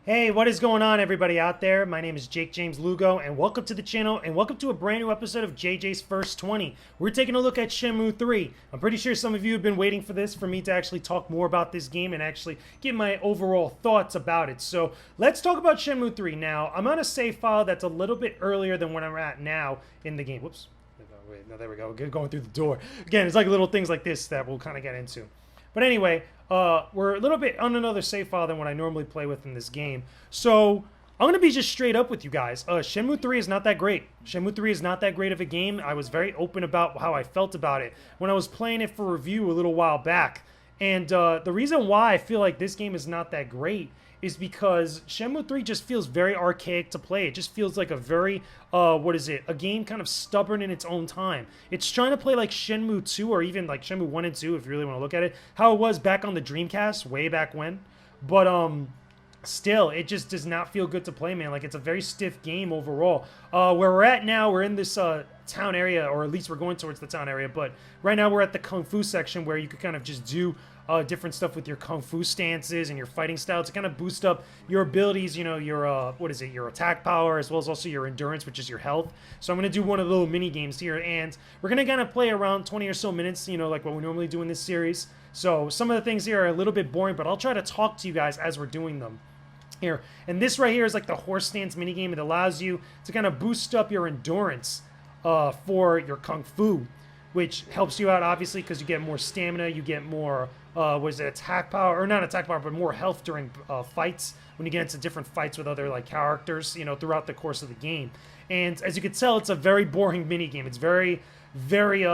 Hey, what is going on, everybody out there? My name is Jakejames Lugo, and welcome to the channel, and welcome to a brand new episode of JJ's First 20. We're taking a look at Shenmue 3. I'm pretty sure some of you have been waiting for this, for me to actually talk more about this game and actually give my overall thoughts about it. So, let's talk about Shenmue 3. Now, I'm on a save file that's a little bit earlier than what I'm at now in the game. Whoops. Wait, no, there we go. Going through the door. Again, it's like little things like this that we'll kind of get into. But anyway, we're a little bit on another save file than what I normally play with in this game. So, I'm going to be just straight up with you guys. Shenmue 3 is not that great. Shenmue 3 is not that great of a game. I was very open about how I felt about it when I was playing it for review a little while back. And the reason why I feel like this game is not that great is because Shenmue 3 just feels very archaic to play. It just feels like a very, a game kind of stubborn in its own time. It's trying to play like Shenmue 2 or even like Shenmue 1 and 2 if you really want to look at it, how it was back on the Dreamcast, way back when. But, still, it just does not feel good to play, man. Like, it's a very stiff game overall. Where we're at now, we're in this town area, or at least we're going towards the town area, but right now we're at the Kung Fu section where you could kind of just do different stuff with your Kung Fu stances and your fighting style to kind of boost up your abilities, you know, your, your attack power, as well as also your endurance, which is your health. So I'm going to do one of the little mini games here, and we're going to kind of play around 20 or so minutes, you know, like what we normally do in this series. So some of the things here are a little bit boring, but I'll try to talk to you guys as we're doing them. Here, and this right here is like the horse stance minigame. It allows you to kind of boost up your endurance for your Kung Fu, which helps you out obviously because you get more stamina, you get more, attack power, or not attack power, but more health during fights when you get into different fights with other like characters, you know, throughout the course of the game. And as you can tell, it's a very boring minigame. It's very, very,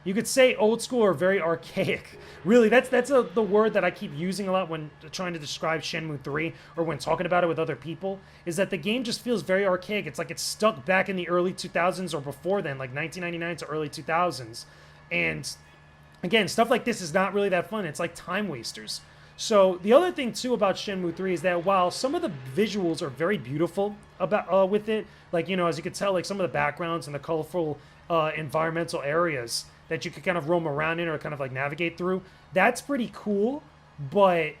you could say old school or very archaic. Really, that's the word that I keep using a lot when trying to describe Shenmue 3 or when talking about it with other people, is that the game just feels very archaic. It's like it's stuck back in the early 2000s or before then, like 1999 to early 2000s. And again, stuff like this is not really that fun. It's like time wasters. So the other thing too about Shenmue 3 is that while some of the visuals are very beautiful about with it, like, you know, as you can tell, like some of the backgrounds and the colorful environmental areas that you could kind of roam around in or kind of like navigate through, that's pretty cool. But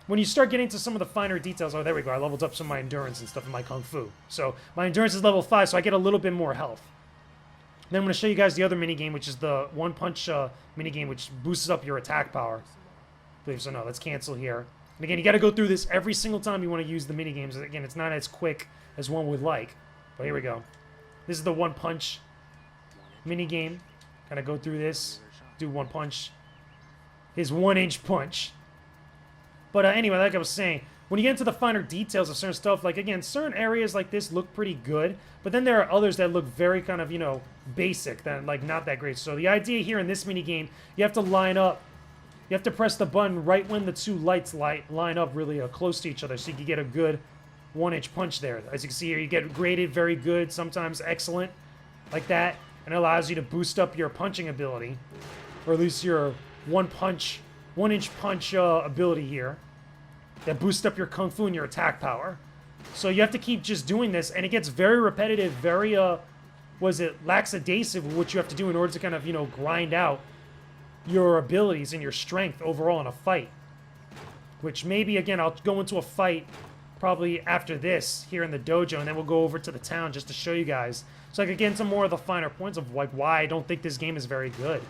when you start getting to some of the finer details, oh, there we go, I leveled up some of my endurance and stuff in my Kung Fu. So my endurance is level 5, so I get a little bit more health. Then I'm going to show you guys the other minigame, which is the one punch minigame, which boosts up your attack power. I believe so. No, let's cancel here. And again, you got to go through this every single time you want to use the minigames. Again, it's not as quick as one would like. But here we go. This is the one punch minigame. Kind of go through this, do one punch, his 1-inch punch. But anyway, like I was saying, when you get into the finer details of certain stuff, like again, certain areas like this look pretty good, but then there are others that look very kind of, you know, basic, that like not that great. So the idea here in this mini game, you have to line up, you have to press the button right when the two lights line up really close to each other, so you can get a good 1-inch punch there. As you can see here, you get graded very good, sometimes excellent, like that. And it allows you to boost up your punching ability, or at least your 1-inch punch ability here. That boosts up your Kung Fu and your attack power. So you have to keep just doing this, and it gets very repetitive, very, lackadaisical, what you have to do in order to kind of, you know, grind out your abilities and your strength overall in a fight. Which maybe, again, I'll go into a fight probably after this here in the dojo, and then we'll go over to the town just to show you guys, so I can get into more of the finer points of like why I don't think this game is very good.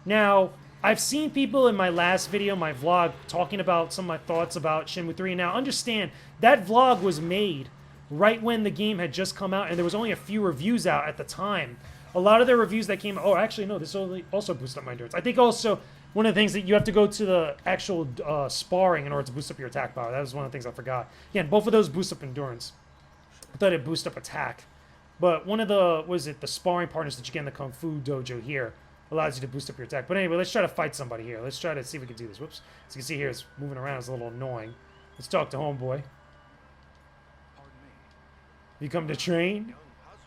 Now, I've seen people in my last video, my vlog, talking about some of my thoughts about Shenmue 3. Now, understand, that vlog was made right when the game had just come out, and there was only a few reviews out at the time. A lot of the reviews that came, oh, actually, no, this also boosts up my endurance. I think also one of the things that you have to go to the actual sparring in order to boost up your attack power. That was one of the things I forgot. Again, both of those boost up endurance. I thought it boost up attack. But one of the, the sparring partners that you get in the Kung Fu dojo here allows you to boost up your attack. But anyway, let's try to fight somebody here. Let's try to see if we can do this. Whoops. As you can see here, it's moving around. It's a little annoying. Let's talk to homeboy. You come to train?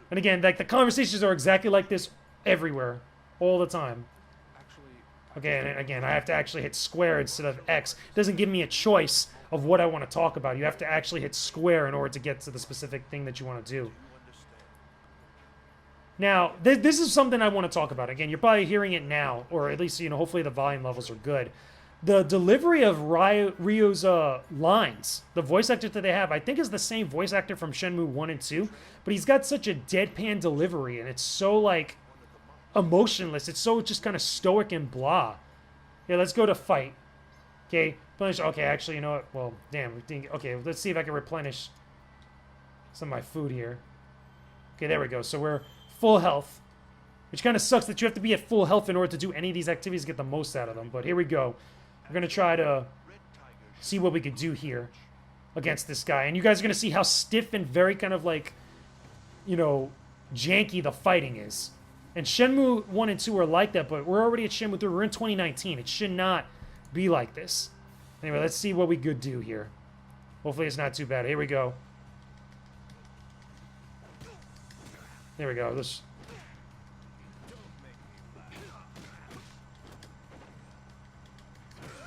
And again, like the conversations are exactly like this everywhere, all the time. Okay, and again, I have to actually hit square instead of X. It doesn't give me a choice of what I want to talk about. You have to actually hit square in order to get to the specific thing that you want to do. Now, this is something I want to talk about. Again, you're probably hearing it now, or at least, you know, hopefully the volume levels are good. the delivery of Ryo's lines, the voice actor that they have, I think is the same voice actor from Shenmue 1 and 2, but he's got such a deadpan delivery, and it's so, like, emotionless. It's so just kind of stoic and blah. Yeah, let's go to fight. Okay, replenish. Okay, actually, you know what? Well, damn. Okay, let's see if I can replenish some of my food here. Okay, there we go. So we're full health, which kind of sucks that you have to be at full health in order to do any of these activities to get the most out of them. But here we go. We're going to try to see what we could do here against this guy. And you guys are going to see how stiff and very kind of like, you know, janky the fighting is. And Shenmue 1 and 2 are like that, but we're already at Shenmue 3. We're in 2019. It should not be like this. Anyway, let's see what we could do here. Hopefully it's not too bad. Here we go. There we go. Let's...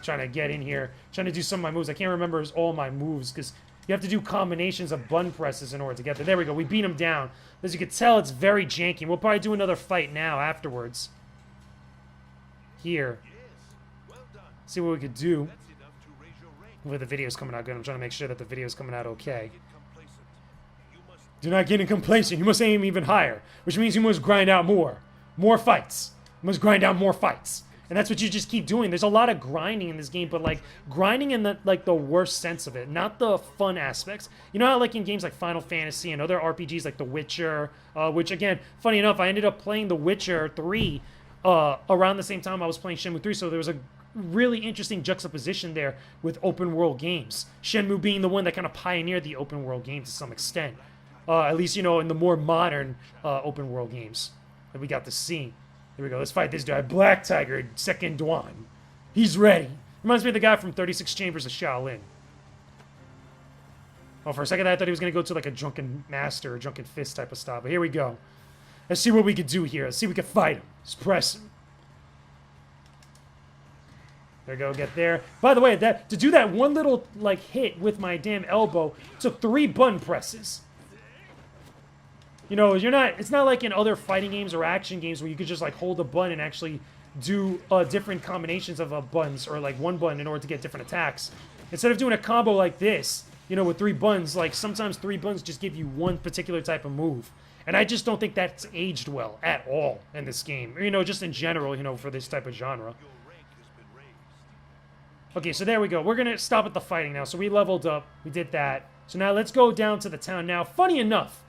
Trying to get in here. Trying to do some of my moves. I can't remember all my moves because you have to do combinations of button presses in order to get there. There we go. We beat him down. As you can tell, it's very janky. We'll probably do another fight now afterwards. Here. See what we could do. Where the video's coming out good. I'm trying to make sure that the video's coming out okay. Do not get complacent. You must aim even higher, which means you must grind out more. More fights. You must grind out more fights. And that's what you just keep doing. There's a lot of grinding in this game, but like grinding in the like the worst sense of it, not the fun aspects. You know how like in games like Final Fantasy and other RPGs like The Witcher, which again, funny enough, I ended up playing The Witcher 3 around the same time I was playing Shenmue 3, so there was a really interesting juxtaposition there with open world games. Shenmue being the one that kind of pioneered the open world game to some extent. At least, you know, in the more modern open world games that we got to see. Here we go. Let's fight this guy. Black Tiger, Second Dwan. He's ready. Reminds me of the guy from 36 Chambers of Shaolin. Oh, for a second I thought he was going to go to like a Drunken Master or Drunken Fist type of style. But here we go. Let's see what we can do here. Let's see if we can fight him. Let's press him. There we go. Get there. By the way, to do that one little like hit with my damn elbow took 3 button presses. You know, it's not like in other fighting games or action games where you could just like hold a button and actually do different combinations of buttons or like one button in order to get different attacks. Instead of doing a combo like this, you know, with 3 buttons, like sometimes 3 buttons just give you one particular type of move. And I just don't think that's aged well at all in this game. Or, you know, just in general, you know, for this type of genre. Okay, so there we go. We're going to stop at the fighting now. So we leveled up. We did that. So now let's go down to the town. Now, funny enough,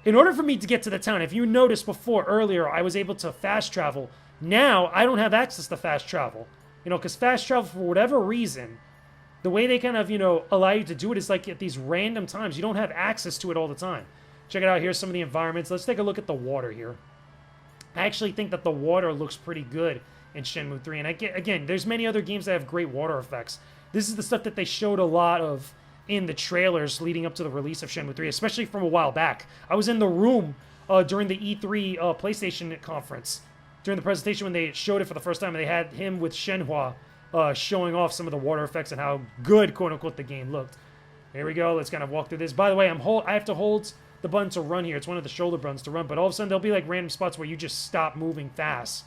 in order for me to get to the town, if you noticed before, earlier, I was able to fast travel. Now, I don't have access to fast travel. You know, because fast travel, for whatever reason, the way they kind of, you know, allow you to do it is like at these random times. You don't have access to it all the time. Check it out. Here's some of the environments. Let's take a look at the water here. I actually think that the water looks pretty good in Shenmue 3. And again, there's many other games that have great water effects. This is the stuff that they showed a lot of in the trailers leading up to the release of Shenmue 3, especially from a while back. I was in the room during the E3 PlayStation conference, during the presentation when they showed it for the first time, and they had him with Shenhua showing off some of the water effects and how good, quote-unquote, the game looked. Here we go. Let's kind of walk through this. By the way, I have to hold the button to run here. It's one of the shoulder buttons to run, but all of a sudden there'll be like random spots where you just stop moving fast.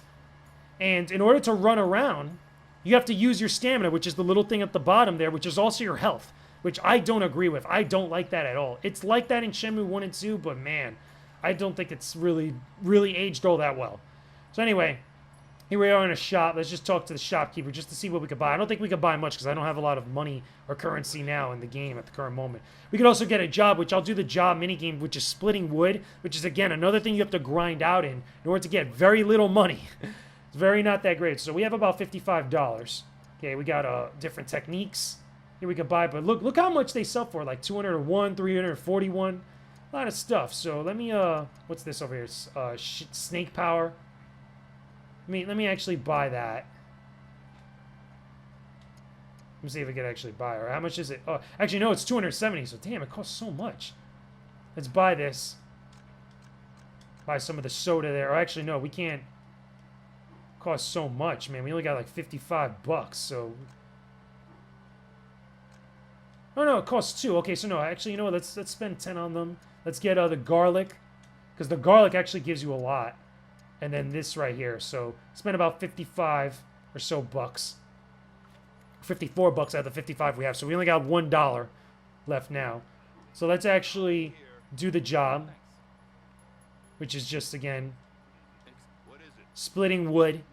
And in order to run around, you have to use your stamina, which is the little thing at the bottom there, which is also your health, which I don't agree with. I don't like that at all. It's like that in Shenmue 1 and 2, but man, I don't think it's really aged all that well. So anyway, here we are in a shop. Let's just talk to the shopkeeper just to see what we could buy. I don't think we could buy much because I don't have a lot of money or currency now in the game at the current moment. We could also get a job, which I'll do the job minigame, which is splitting wood, which is, again, another thing you have to grind out in order to get very little money. It's very not that great. So we have about $55. Okay, we got different techniques. Here we can buy, but look how much they sell for, like 201, 341, a lot of stuff. So let me, what's this over here? It's, snake power. Let me actually buy that. Let me see if I can actually buy it. Or how much is it? Oh, actually, no, it's 270, so damn, it costs so much. Let's buy this. Buy some of the soda there. Or actually, no, we can't. It costs so much, man. We only got like $55, so... Oh, no, it costs 2. Okay, so no, actually, you know what? Let's spend 10 on them. Let's get the garlic, because the garlic actually gives you a lot. And then this right here. So spend about 55 or so bucks. $54 out of the 55 we have. So we only got $1 left now. So let's actually do the job, which is just, again, splitting wood.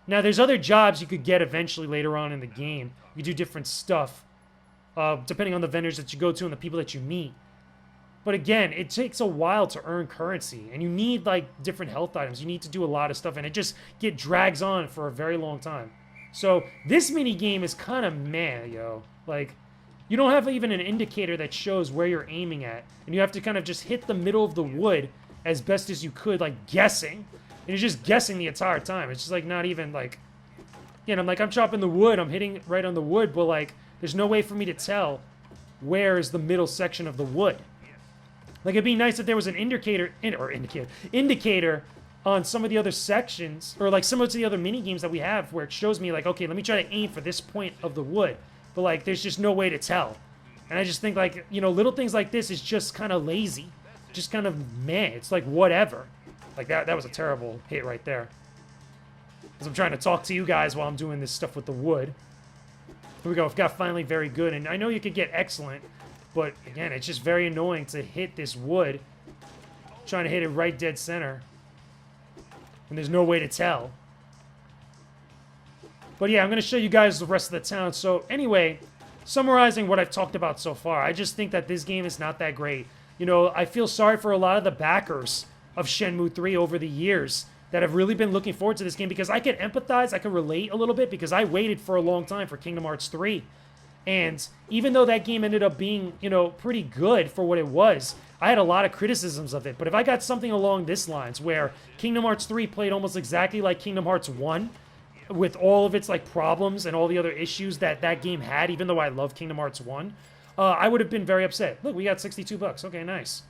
Now, there's other jobs you could get eventually later on in the game. You do different stuff, depending on the vendors that you go to and the people that you meet. But again, it takes a while to earn currency, and you need, like, different health items. You need to do a lot of stuff, and it just drags on for a very long time. So this mini game is kind of meh, yo. Like, you don't have even an indicator that shows where you're aiming at, and you have to kind of just hit the middle of the wood as best as you could, like, guessing. And you're just guessing the entire time. It's just, like, not even, like... Again, I'm chopping the wood, I'm hitting right on the wood, but, like, there's no way for me to tell where is the middle section of the wood. Like, it'd be nice if there was an indicator on some of the other sections, or, like, similar to the other mini games that we have, where it shows me, like, okay, let me try to aim for this point of the wood. But, like, there's just no way to tell. And I just think, like, you know, little things like this is just kind of lazy. Just kind of meh. It's like, whatever. Like, that was a terrible hit right there. Because I'm trying to talk to you guys while I'm doing this stuff with the wood. Here we go. We've got finally very good. And I know you could get excellent, but, again, it's just very annoying to hit this wood. Trying to hit it right dead center. And there's no way to tell. But, yeah, I'm going to show you guys the rest of the town. So, anyway, summarizing what I've talked about so far, I just think that this game is not that great. You know, I feel sorry for a lot of the backers of Shenmue 3 over the years that have really been looking forward to this game, because I can empathize, I can relate a little bit, because I waited for a long time for Kingdom Hearts 3. And even though that game ended up being, you know, pretty good for what it was, I had a lot of criticisms of it. But if I got something along this lines, where Kingdom Hearts 3 played almost exactly like Kingdom Hearts 1, with all of its, like, problems and all the other issues that that game had, even though I love Kingdom Hearts 1, I would have been very upset. Look, we got $62. Okay, nice.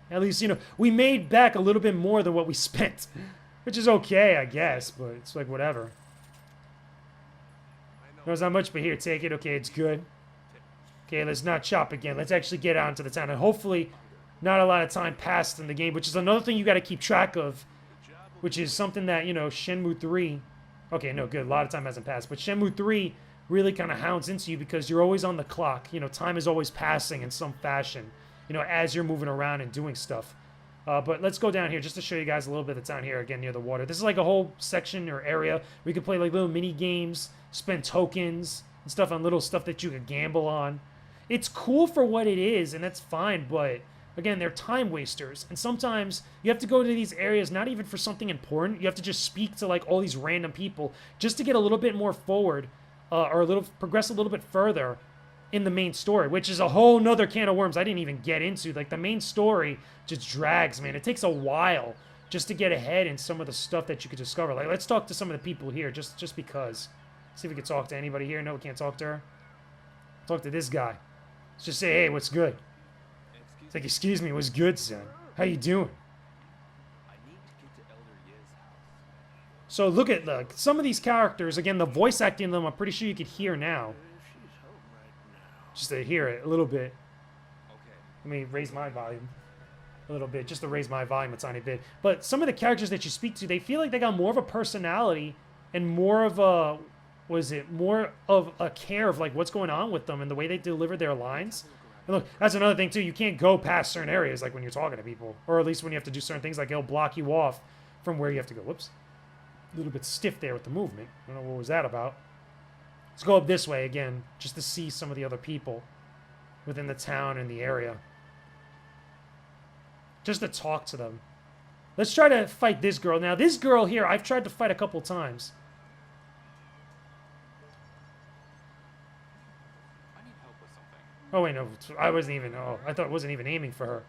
At least, you know, we made back a little bit more than what we spent. Which is okay, I guess, but it's like, whatever. There's not much, but here, take it. Okay, it's good. Okay, let's not chop again. Let's actually get out into the town. And hopefully, not a lot of time passed in the game, which is another thing you got to keep track of. Which is something that, you know, Shenmue 3... Okay, no, good. A lot of time hasn't passed. But Shenmue 3 really kind of hounds into you because you're always on the clock. You know, time is always passing in some fashion, you know, as you're moving around and doing stuff. But let's go down here just to show you guys a little bit of the town here, again, near the water. This is like a whole section or area where you can play like little mini games, spend tokens and stuff on little stuff that you could gamble on. It's cool for what it is, and that's fine, but again, they're time wasters. And sometimes you have to go to these areas not even for something important. You have to just speak to like all these random people just to get a little bit more forward or progress a little bit further in the main story, which is a whole nother can of worms I didn't even get into. Like, the main story just drags, man. It takes a while just to get ahead in some of the stuff that you could discover. Like, let's talk to some of the people here, just because. See if we can talk to anybody here. No, we can't talk to her. Talk to this guy. Let's just say, hey, what's good? It's like, excuse me, what's good, son? How you doing? So look at some of these characters. Again, the voice acting in them, I'm pretty sure you could hear now. Just to hear it a little bit. Let me raise my volume a little bit, just to raise my volume a tiny bit. But some of the characters that you speak to, they feel like they got more of a personality and more of a, more of a care of like what's going on with them and the way they deliver their lines. And look, that's another thing too. You can't go past certain areas like when you're talking to people, or at least when you have to do certain things, like it'll block you off from where you have to go. Whoops. A little bit stiff there with the movement. I don't know what was that about. Let's go up this way again, just to see some of the other people within the town and the area. Just to talk to them. Let's try to fight this girl. Now, this girl here, I've tried to fight a couple times. I need help with something. Oh, wait, no. I wasn't even... Oh, I thought I wasn't even aiming for her.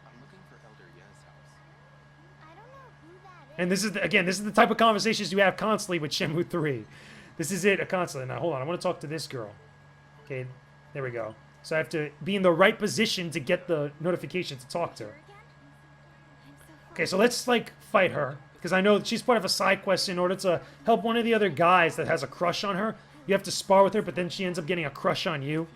I'm looking for Elder Yez's house. I don't know who that is. And this is, again, this is the type of conversations you have constantly with Shenmue 3. This is it, constantly. Now, hold on. I want to talk to this girl. Okay, there we go. So I have to be in the right position to get the notification to talk to her. Okay, so let's, like, fight her. Because I know that she's part of a side quest. In order to help one of the other guys that has a crush on her, you have to spar with her, but then she ends up getting a crush on you.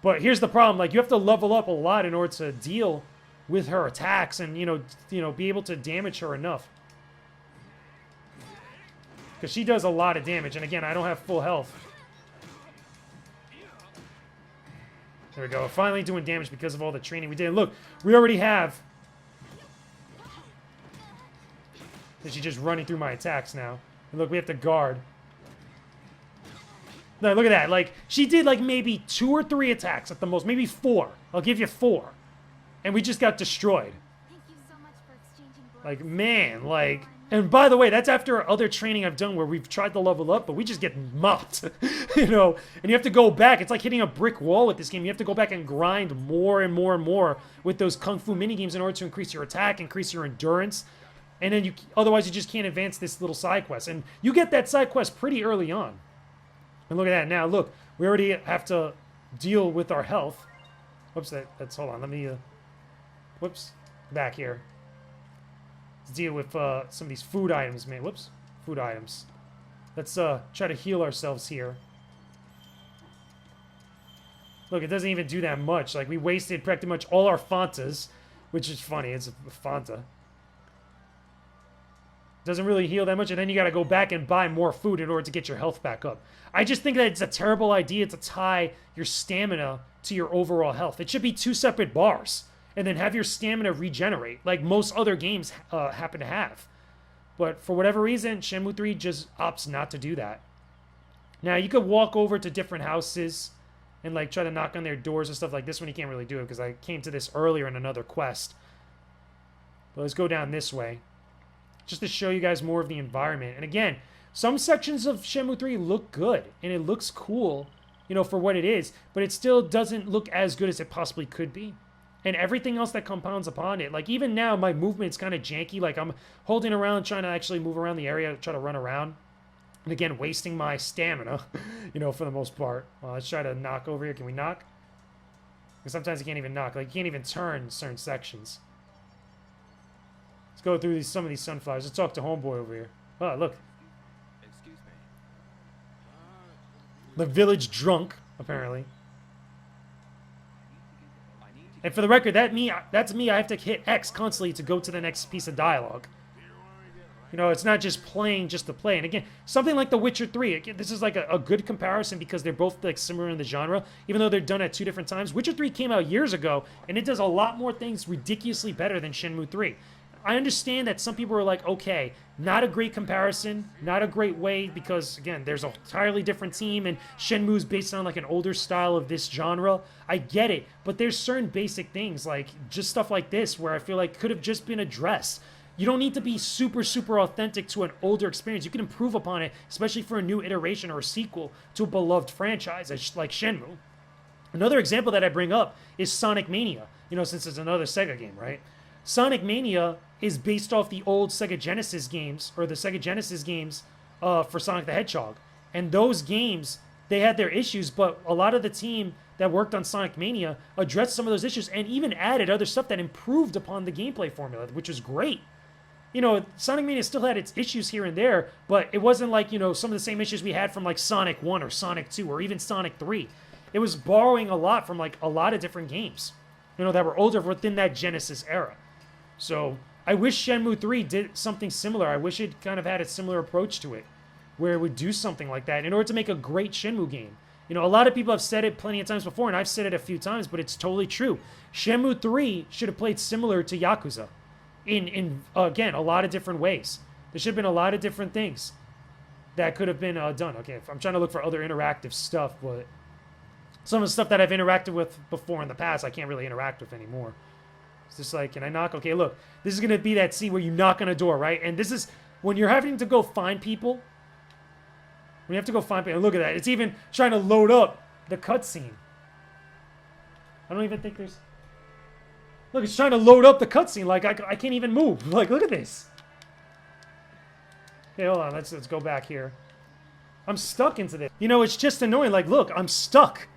But here's the problem. Like, you have to level up a lot in order to deal with her attacks and, you know, be able to damage her enough. Because she does a lot of damage. And again, I don't have full health. There we go. Finally doing damage because of all the training we did. And look, we already have... She's just running through my attacks now. And look, we have to guard. No, look at that. Like, she did like maybe 2 or 3 attacks at the most. Maybe 4. I'll give you 4. And we just got destroyed. Thank you so much for exchanging blows. Like, man, like... And by the way, that's after other training I've done where we've tried to level up, but we just get mopped. You know? And you have to go back. It's like hitting a brick wall with this game. You have to go back and grind more and more and more with those Kung Fu minigames in order to increase your attack, increase your endurance. And then otherwise you just can't advance this little side quest. And you get that side quest pretty early on. And look at that. Now, look, we already have to deal with our health. Whoops, that's, hold on, let me, whoops, back here. Let's deal with some of these food items, man. Whoops, food items. Let's try to heal ourselves here. Look, it doesn't even do that much. Like, we wasted pretty much all our Fantas, which is funny. It's a Fanta. Doesn't really heal that much, and then you gotta go back and buy more food in order to get your health back up. I just think that it's a terrible idea to tie your stamina to your overall health. It should be 2 separate bars, and then have your stamina regenerate, like most other games happen to have. But for whatever reason, Shenmue 3 just opts not to do that. Now, you could walk over to different houses and like try to knock on their doors and stuff like this one. You can't really do it because I came to this earlier in another quest. But let's go down this way, just to show you guys more of the environment. And again, some sections of Shenmue 3 look good, and it looks cool, you know, for what it is, but it still doesn't look as good as it possibly could be. And everything else that compounds upon it, like even now, my movement's kind of janky, like I'm holding around, trying to actually move around the area, try to run around, and again, wasting my stamina, you know, for the most part. Well, let's try to knock over here. Can we knock? Because sometimes you can't even knock, like you can't even turn certain sections. Let's go through some of these sunflowers. Let's talk to homeboy over here. Oh, look. Excuse me. The village drunk, apparently. I need to And for the record, that's me. I have to hit X constantly to go to the next piece of dialogue. You know, it's not just playing just to play. And again, something like The Witcher 3. Again, this is like a good comparison because they're both like similar in the genre, even though they're done at 2 different times. Witcher 3 came out years ago, and it does a lot more things ridiculously better than Shenmue 3. I understand that some people are like, okay, not a great comparison, not a great way, because, again, there's an entirely different team, and Shenmue's based on, like, an older style of this genre. I get it, but there's certain basic things, like, just stuff like this, where I feel like could have just been addressed. You don't need to be super, super authentic to an older experience. You can improve upon it, especially for a new iteration or a sequel to a beloved franchise, like Shenmue. Another example that I bring up is Sonic Mania, you know, since it's another Sega game, right? Sonic Mania is based off the old Sega Genesis games, or the Sega Genesis games for Sonic the Hedgehog. And those games, they had their issues, but a lot of the team that worked on Sonic Mania addressed some of those issues and even added other stuff that improved upon the gameplay formula, which was great. You know, Sonic Mania still had its issues here and there, but it wasn't like, you know, some of the same issues we had from like Sonic 1 or Sonic 2 or even Sonic 3. It was borrowing a lot from like a lot of different games, you know, that were older within that Genesis era. So I wish Shenmue 3 did something similar. I wish it kind of had a similar approach to it, where it would do something like that in order to make a great Shenmue game. You know, a lot of people have said it plenty of times before, and I've said it a few times, but it's totally true. Shenmue 3 should have played similar to Yakuza in again, a lot of different ways. There should have been a lot of different things that could have been done. Okay, I'm trying to look for other interactive stuff, but some of the stuff that I've interacted with before in the past, I can't really interact with anymore. It's just like, can I knock? Okay, look, this is going to be that scene where you knock on a door, right? And this is when you're having to go find people. When you have to go find people, look at that. It's even trying to load up the cutscene. I don't even think there's... Look, it's trying to load up the cutscene. Like, I can't even move. Like, look at this. Okay, hold on. Let's go back here. I'm stuck into this. You know, it's just annoying. Like, look, I'm stuck.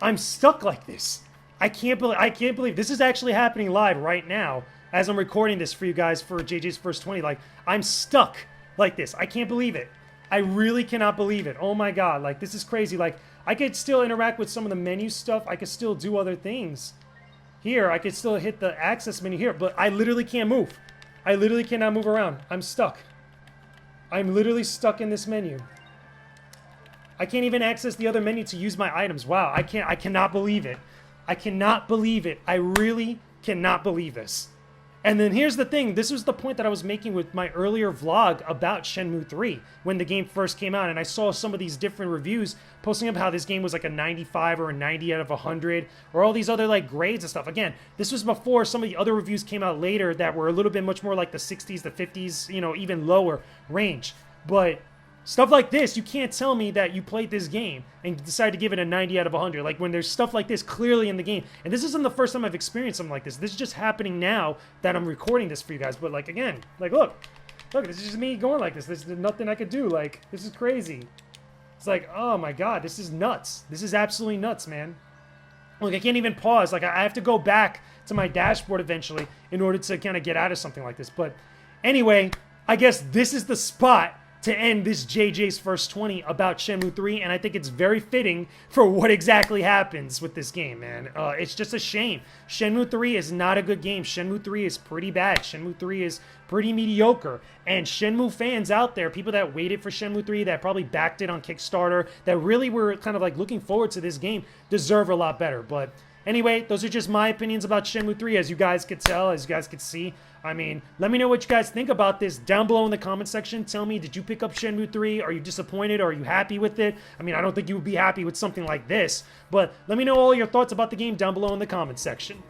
I'm stuck like this. I can't believe this is actually happening live right now as I'm recording this for you guys for JJ's First 20. Like, I'm stuck like this. I can't believe it. I really cannot believe it. Oh my god. Like, this is crazy. Like, I could still interact with some of the menu stuff. I could still do other things. Here, I could still hit the access menu here, but I literally can't move. I literally cannot move around. I'm stuck. I'm literally stuck in this menu. I can't even access the other menu to use my items. Wow, I cannot believe it. I cannot believe it. I really cannot believe this. And then here's the thing. This was the point that I was making with my earlier vlog about Shenmue 3 when the game first came out. And I saw some of these different reviews posting up how this game was like a 95 or a 90 out of 100 or all these other like grades and stuff. Again, this was before some of the other reviews came out later that were a little bit much more like the 60s, the 50s, you know, even lower range. But stuff like this, you can't tell me that you played this game and decide to give it a 90 out of 100. Like when there's stuff like this clearly in the game. And this isn't the first time I've experienced something like this. This is just happening now that I'm recording this for you guys. But like, again, like, look, this is just me going like this. There's nothing I could do. Like, this is crazy. It's like, oh my God, this is nuts. This is absolutely nuts, man. Like, I can't even pause. Like, I have to go back to my dashboard eventually in order to kind of get out of something like this. But anyway, I guess this is the spot to end this JJ's First 20 about Shenmue 3, and I think it's very fitting for what exactly happens with this game, man. It's just a shame. Shenmue 3 is not a good game. Shenmue 3 is pretty bad. Shenmue 3 is pretty mediocre. And Shenmue fans out there, people that waited for Shenmue 3, that probably backed it on Kickstarter, that really were kind of like looking forward to this game, deserve a lot better. But anyway, those are just my opinions about Shenmue 3, as you guys could tell, as you guys could see. I mean, let me know what you guys think about this down below in the comment section. Tell me, did you pick up Shenmue 3? Are you disappointed? Or are you happy with it? I mean, I don't think you would be happy with something like this. But let me know all your thoughts about the game down below in the comment section.